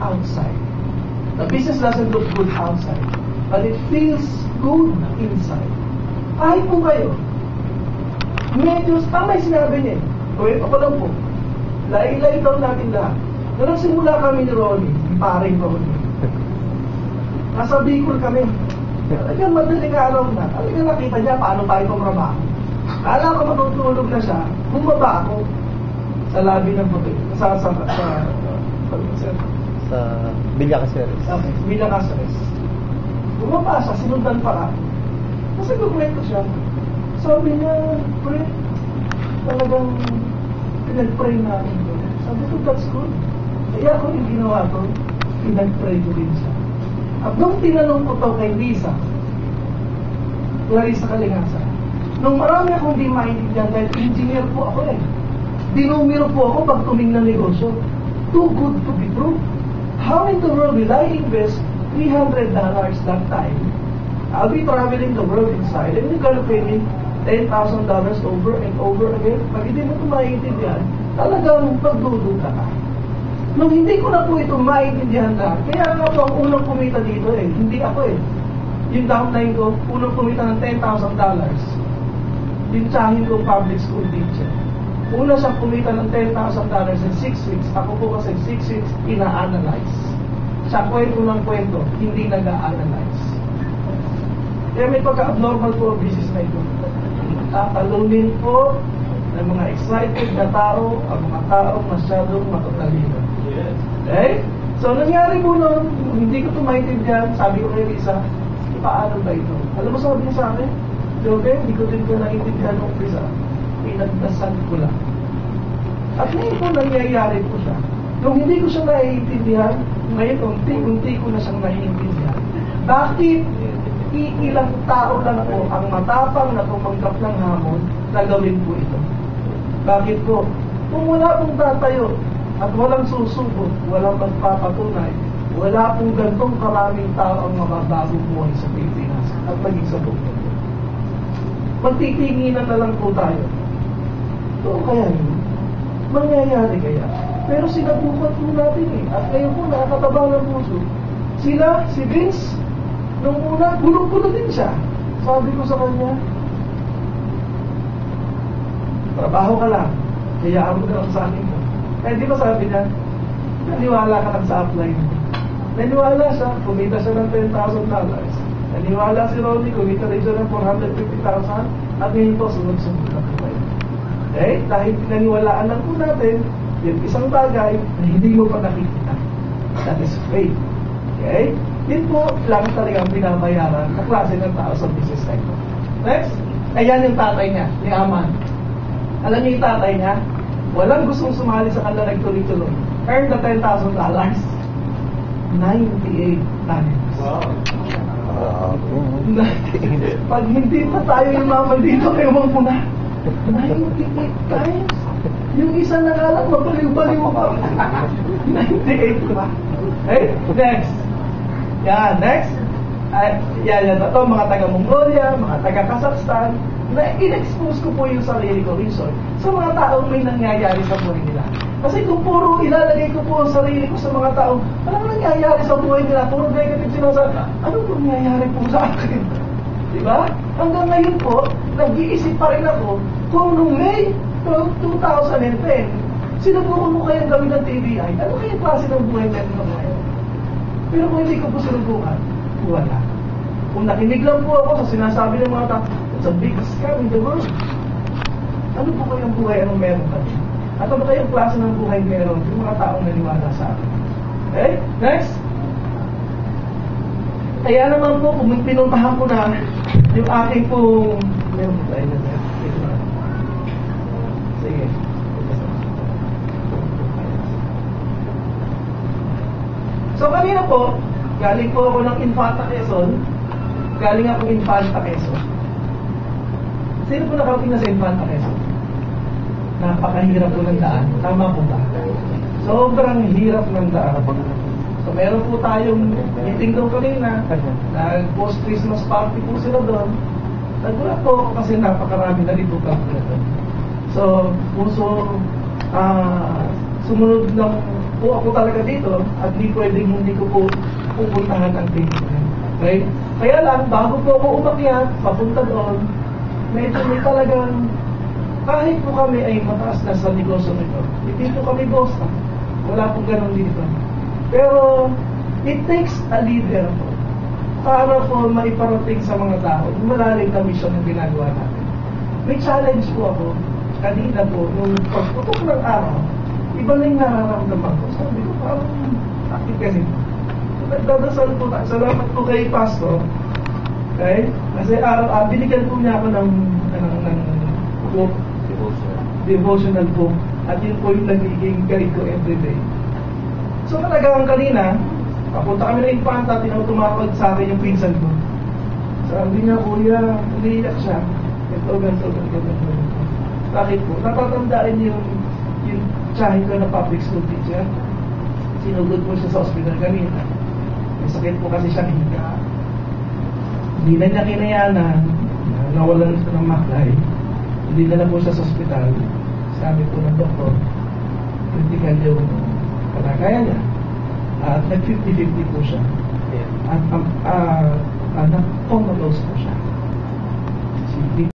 outside. The business doesn't look good outside, but it feels good inside. Kahit po kayo, medyo tama yung sinabi niya. Kwento ko lang po. Lailay daw natin lahat. Nung nagsimula kami ni Ronnie, yung paring Ronnie, nasa Bicol kami. Talagang madaling araw na. Talagang nakita niya paano tayo pumrabaho. Kala ko matutulog na siya, bumaba ako sa labi ng hotel. Sa Villa Caceres. Okay, Villa Caceres. Bumaba siya, sinundan pa ako. Kasi kukwento siya. Sabi niya, pray, talagang pinag-pray namin ko. Sabi ko, that's good. Kaya ako yung ginawa ko, pinag-pray ko rin siya. At nung tinanong ko to kay Lisa, Clarissa Calingasa, nung marami akong di maintindihan dahil engineer po ako eh. Dinumero po ako pag tumingin ng negosyo. Too good to be true. How in the world will I invest $300 that time? I'll be traveling the world inside and you're gonna pay me $10,000 over and over again. Pag hindi mo ito maintindihan, talagang pagdududa ka. Nung hindi ko na po ito maintindihan na, kaya nga po ang unang kumita dito eh, hindi ako eh. Yung downline ko, unang kumita ng $10,000. Yung tsahin ko public school teacher. Una siyang kumita ng $10,000 in 6 weeks. Ako po kasi 6 weeks, ina-analyze. Siya kwento ng kwento, hindi nag-a-analyze. Kaya may pagka-abnormal po ang business na ito. Tatalunin po ng mga excited na tao, ang mga tao masyadong matatalino. Okay? So, nangyari po noon, hindi ko ito maintindihan, sabi ko kay Lisa, paano ba ito? Alam mo sabi niya sa akin, okay, hindi ko din ko naiintindihan ng Lisa. Pinagdasal ko lang. At ngayon po nangyayari po siya. Nung hindi ko siya naiintindihan, ngayon unti-unti ko na siyang naiintindihan. Bakit iilang tao lang po ang matapang na tumanggap ng hamon na gawin po ito? Bakit po? Kung wala pong tatayo at walang susubok, walang magpapatunay, wala pong gantong karaming tao ang mababagong buhay sa Pilipinas at maging sa buong mundo. Magtitinginan na lang po tayo. So, kaya yun, mangyayari kaya. Pero sinabukan po natin eh. At ngayon po, nakakatabang ng puso. Sila, si Vince, nung una, pulo-pulo din siya. Sabi ko sa kanya, trabaho ka lang. Hayaan mo na lang sa akin ko. Kaya di ba sabi niya, naniwala ka lang sa upline mo. Naniwala siya, kumita siya ng $10,000. Naniwala si Ronnie, kumita rin siya ng $450,000. At ngayon po, sunod-sunod na po tayo. Okay? Dahil pinaniwalaan lang po natin, yung isang bagay na hindi mo pa nakikita. That is faith. Okay? Yun po lang talagang binabayaran na klase ng tao sa business sector. Next, ayan yung tatay niya, ni Aman. Alam niyo yung tatay niya, walang gustong sumali sa kanila nagtuloy-tuloy. Earn the $10,000. 98 times. Wow. Pag hindi pa tayo yumaman dito, ewan ko na. 98 times. Yung isa na nga lang, mabaliw-baliw pa. 98 pa. Okay, next. Yan, next. Yan, ito, mga taga-Mongolia, mga taga-Kazakhstan, na in-expose ko po yung sarili ko, reason, sa mga taong may nangyayari sa buhay nila. Kasi kung puro ilalagay ko po ang sarili ko sa mga taong, anong nangyayari sa buhay nila? Puro negative sinasabi, anong nangyayari po sa akin? Diba? Hanggang ngayon po, nag-iisip pa rin ako, kung noong May 2010, sinubukan mo kayang gawin ng TBI, ano kayang klase ng buhay meron na ngayon? Pero kung hindi ko po sinubukan, wala. Kung nakinig lang po ako sa sinasabi ng mga tao, it's a big scam in the world. Ano po kayang buhay? Anong meron ka? At ano kayang klase ng buhay meron? Yung mga taong naniwala sa akin. Okay? Next. Kaya naman po, kung pinuntahan ko na yung aking pong... Meron po tayo na. Sige. So kanina po, galing po ako ng Infanta Quezon. Galing ako ng Infanta Quezon. Sino po nakarating na sa Infanta Quezon? Napakahirap po ng daan. Tama po ba? Sobrang hirap ng daan. So meron po tayong meeting doon kanina. Nag-post-Christmas party po sila doon. Nagulat po ako kasi napakarami na rin po kami doon. So, puso, sumunod ng po ako talaga dito at di pwedeng hindi ko po pupuntahan ang tindahan. Okay? Kaya lang, bago po ako umakyat, papunta doon, medyo may talagang, kahit po kami ay mataas na sa negosyo nito, hindi po kami bosa. Wala pong ganun dito. Pero, it takes a leader po para po maiparating sa mga tao yung malalim na mission ng ginagawa natin. May challenge po ako, kanina po, nung pagputok ng araw, iba na yung nararamdaman ko. Sabi ko, parang, bakit ganito? Nagdadasal po tayo. Salamat po kay Pastor. Okay? Kasi araw-araw, binigyan po niya ako ng book, devotional book. At yun po yung nagiging guide ko everyday. So talagang kanina, papunta kami ng Infanta, tumawag sa akin yung pinsan ko. Sabi niya, kuya, umiiyak siya. Ganto. Bakit po? Natatandaan yung tsahin ko na public school teacher. Sinugod po siya sa ospital kanina. May sakit po kasi siya higa. Hindi na niya kinayanan, nawalan siya ng maklay. Hindi na po siya sa ospital. Sabi po ng doktor, critical yung kalagayan niya. At nag-50-50 po siya. At comatose po siya.